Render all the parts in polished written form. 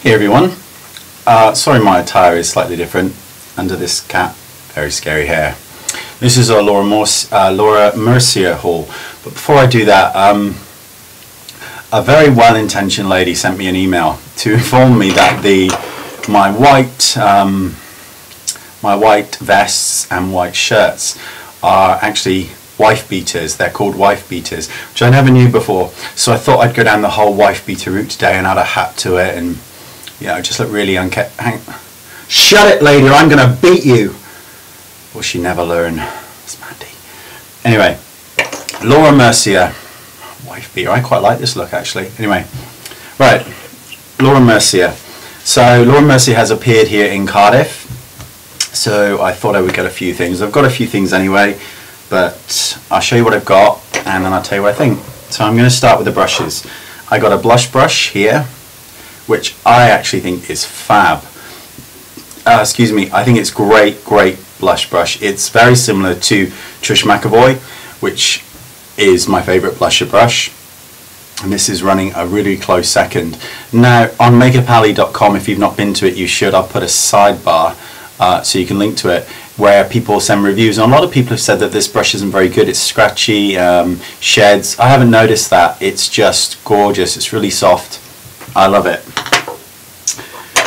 Hey everyone, sorry my attire is slightly different under this cat, very scary hair. This is a Laura Mercier haul, but before I do that, a very well-intentioned lady sent me an email to inform me that my white vests and white shirts are actually wife beaters. They're called wife beaters, which I never knew before, so I thought I'd go down the whole wife beater route today and add a hat to it and just look really Shut it, lady, or I'm gonna beat you. Will she never learn? It's Mandy. Anyway, Laura Mercier, wife beater. I quite like this look actually. Anyway, right, Laura Mercier. So Laura Mercier has appeared here in Cardiff. So I thought I would get a few things. I've got a few things anyway, but I'll show you what I've got and then I'll tell you what I think. So I'm going to start with the brushes. I got a blush brush here, which I actually think is fab. Excuse me, I think it's great blush brush. It's very similar to Trish McAvoy, which is my favourite blusher brush. And this is running a really close second. Now on makeupalley.com, if you've not been to it, you should. I'll put a sidebar so you can link to it, where people send reviews. And a lot of people have said that this brush isn't very good. It's scratchy, sheds. I haven't noticed that. It's just gorgeous. It's really soft. I love it.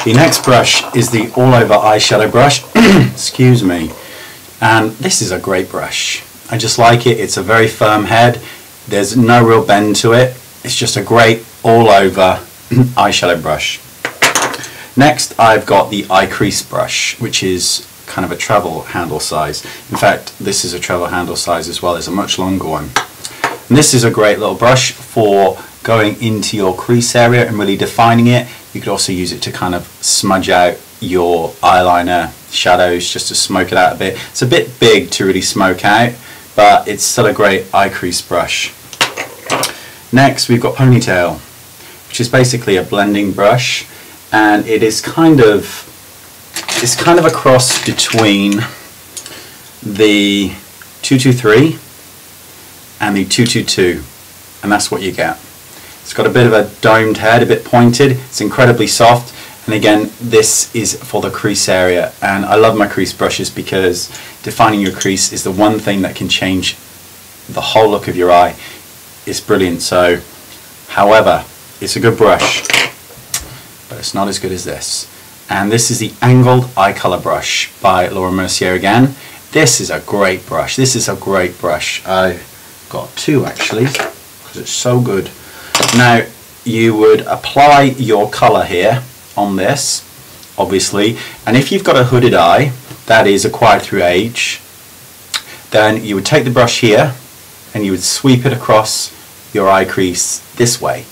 The next brush is the all over eyeshadow brush. Excuse me. And this is a great brush. I just like it. It's a very firm head. There's no real bend to it. It's just a great all over eyeshadow brush. Next I've got the eye crease brush, which is kind of a travel handle size. In fact, this is a travel handle size as well. It's a much longer one. And this is a great little brush for going into your crease area and really defining it. You could also use it to kind of smudge out your eyeliner shadows, just to smoke it out a bit. It's a bit big to really smoke out, but it's still a great eye crease brush. Next we've got Ponytail, which is basically a blending brush, and it is kind of a cross between the 223 and the 222, and that's what you get. It's got a bit of a domed head, a bit pointed. It's incredibly soft, and again, this is for the crease area. And I love my crease brushes because defining your crease is the one thing that can change the whole look of your eye. It's brilliant. So, however, it's a good brush, but it's not as good as this. And this is the Angled Eye Color Brush by Laura Mercier again. This is a great brush. This is a great brush. I got two actually because it's so good. Now you would apply your colour here on this, obviously, and if you've got a hooded eye that is acquired through age, then you would take the brush here and you would sweep it across your eye crease this way.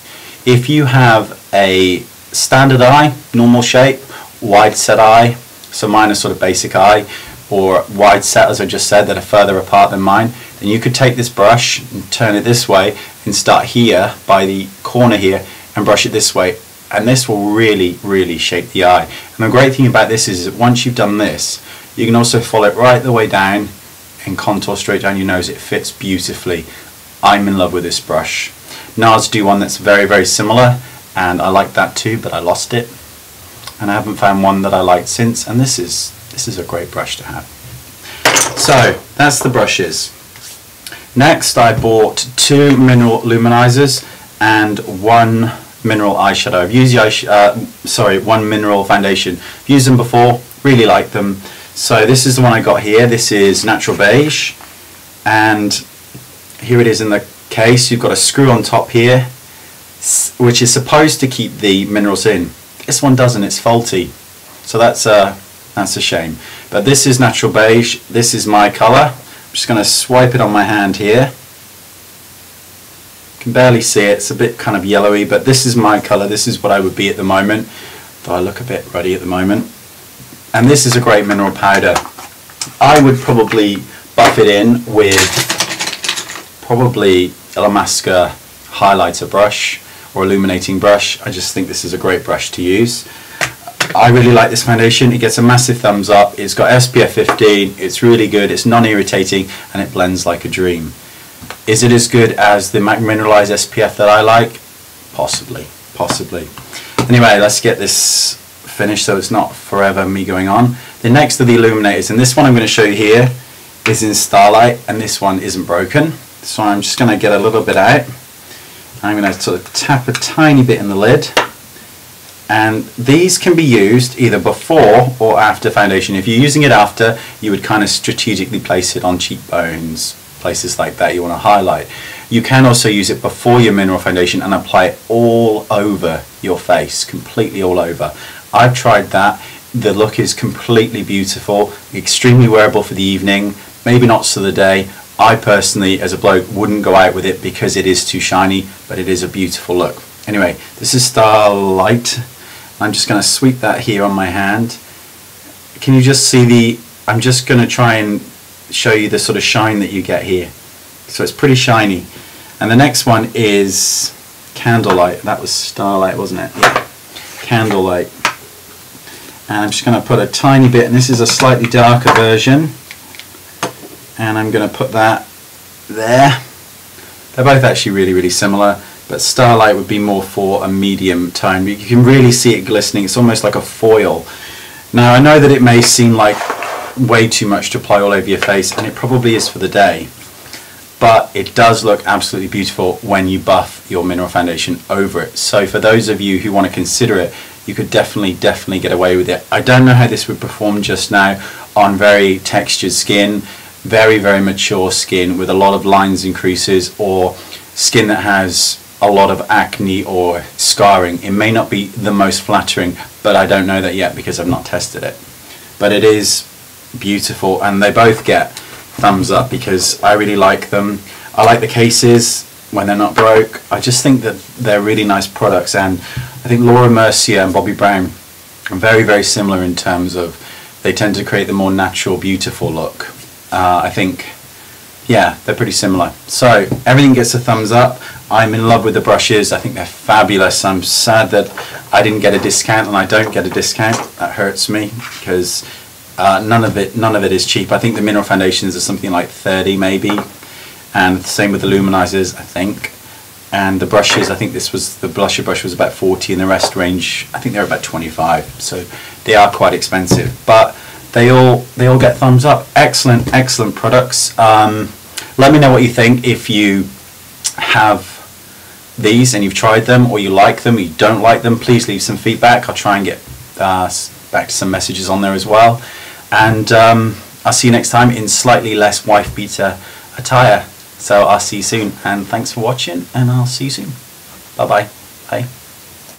If you have a standard eye, normal shape, wide set eye, so mine is sort of basic eye, or wide set as I just said, that are further apart than mine, then you could take this brush and turn it this way and start here by the corner here and brush it this way, and this will really shape the eye. And the great thing about this is that once you've done this, you can also follow it right the way down and contour straight down your nose. It fits beautifully. I'm in love with this brush. NARS do one that's very similar, and I like that too, but I lost it and I haven't found one that I liked since, and this is a great brush to have. So that's the brushes. Next I bought two mineral luminizers and one mineral eyeshadow. I've used the one mineral foundation. I've used them before, really like them. So this is the one I got here. This is Natural Beige, and here it is in the case. You've got a screw on top here, which is supposed to keep the minerals in. This one doesn't, it's faulty. So that's a shame. But this is Natural Beige. This is my colour. I'm just going to swipe it on my hand here. You can barely see it. It's a bit kind of yellowy, but this is my colour. This is what I would be at the moment. Though I look a bit ruddy at the moment. And this is a great mineral powder. I would probably buff it in with probably a Illamasqua highlighter brush or illuminating brush. I just think this is a great brush to use. I really like this foundation. It gets a massive thumbs up. It's got SPF 15. It's really good. It's non-irritating and it blends like a dream. Is it as good as the MAC Mineralized SPF that I like? Possibly. Anyway, let's get this finished so it's not forever me going on. The next are the illuminators, and this one I'm going to show you here is in Starlight, and this one isn't broken. So I'm just going to get a little bit out. I'm going to sort of tap a tiny bit in the lid, and these can be used either before or after foundation. If you're using it after, you would kind of strategically place it on cheekbones, places like that you want to highlight. You can also use it before your mineral foundation and apply it all over your face, completely all over. I've tried that. The look is completely beautiful, extremely wearable for the evening, maybe not so the day. I personally, as a bloke, wouldn't go out with it because it is too shiny, but it is a beautiful look. Anyway, this is Starlight. I'm just going to sweep that here on my hand. Can you just see the, I'm just going to try and show you the sort of shine that you get here. So it's pretty shiny. And the next one is Candlelight. That was Starlight, wasn't it? Yeah, Candlelight. And I'm just going to put a tiny bit, and this is a slightly darker version, and I'm going to put that there. They're both actually really similar, but Starlight would be more for a medium tone. You can really see it glistening. It's almost like a foil. Now I know that it may seem like way too much to apply all over your face, and it probably is for the day, but it does look absolutely beautiful when you buff your mineral foundation over it. So for those of you who want to consider it, you could definitely get away with it. I don't know how this would perform just now on very textured skin, very mature skin with a lot of lines and creases, or skin that has a lot of acne or scarring. It may not be the most flattering, but I don't know that yet because I've not tested it. But it is beautiful, and they both get thumbs up because I really like them. I like the cases when they're not broke. I just think that they're really nice products, and I think Laura Mercier and Bobbi Brown are very similar in terms of they tend to create the more natural, beautiful look. I think, yeah, they're pretty similar. So everything gets a thumbs up. I'm in love with the brushes. I think they're fabulous. I'm sad that I didn't get a discount, and I don't get a discount. That hurts me because none of it is cheap. I think the mineral foundations are something like 30 maybe, and the same with the luminizers, I think. And the brushes, I think this was, the blusher brush was about 40, and the rest range, I think they're about 25. So they are quite expensive, but they all get thumbs up. Excellent products. Let me know what you think. If you have these and you've tried them, or you like them, or you don't like them, please leave some feedback. I'll try and get back to some messages on there as well. And I'll see you next time in slightly less wife beater attire. So I'll see you soon, and thanks for watching, and I'll see you soon. Bye bye.